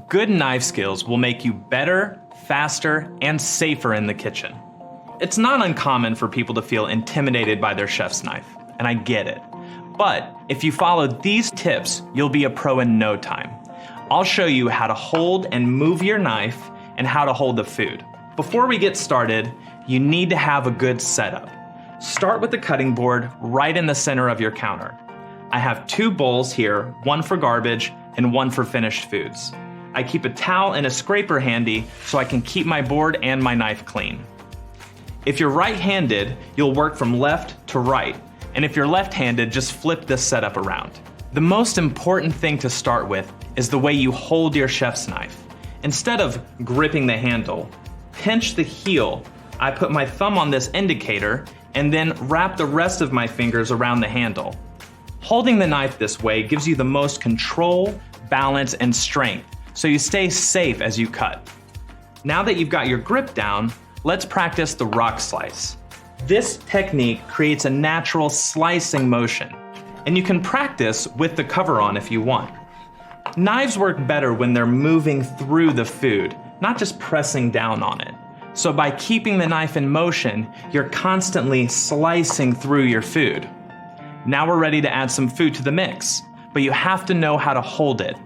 Good knife skills will make you better, faster, and safer in the kitchen. It's not uncommon for people to feel intimidated by their chef's knife, and I get it. But if you follow these tips, you'll be a pro in no time. I'll show you how to hold and move your knife and how to hold the food. Before we get started, you need to have a good setup. Start with the cutting board right in the center of your counter. I have 2 bowls here, one for garbage and one for finished foods. I keep a towel and a scraper handy so I can keep my board and my knife clean. If you're right-handed, you'll work from left to right, and if you're left-handed, just flip this setup around. The most important thing to start with is the way you hold your chef's knife. Instead of gripping the handle, pinch the heel. I put my thumb on this indicator and then wrap the rest of my fingers around the handle. Holding the knife this way gives you the most control, balance, and strength, so you stay safe as you cut. Now that you've got your grip down, let's practice the rock slice. This technique creates a natural slicing motion, and you can practice with the cover on if you want. Knives work better when they're moving through the food, not just pressing down on it. So by keeping the knife in motion, you're constantly slicing through your food. Now we're ready to add some food to the mix, but you have to know how to hold it.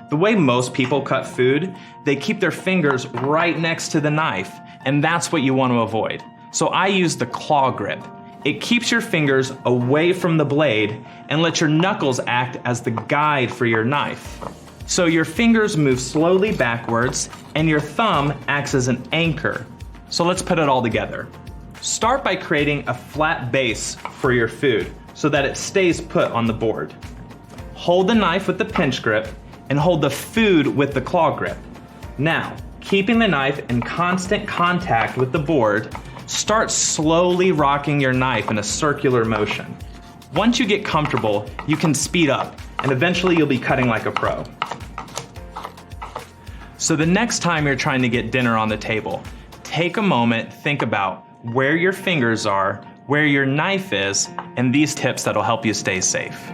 The way most people cut food, they keep their fingers right next to the knife, and that's what you want to avoid. So I use the claw grip. It keeps your fingers away from the blade and lets your knuckles act as the guide for your knife. So your fingers move slowly backwards and your thumb acts as an anchor. So let's put it all together. Start by creating a flat base for your food so that it stays put on the board. Hold the knife with the pinch grip and hold the food with the claw grip. Now, keeping the knife in constant contact with the board, start slowly rocking your knife in a circular motion. Once you get comfortable, you can speed up, and eventually you'll be cutting like a pro. So the next time you're trying to get dinner on the table, take a moment, think about where your fingers are, where your knife is, and these tips that'll help you stay safe.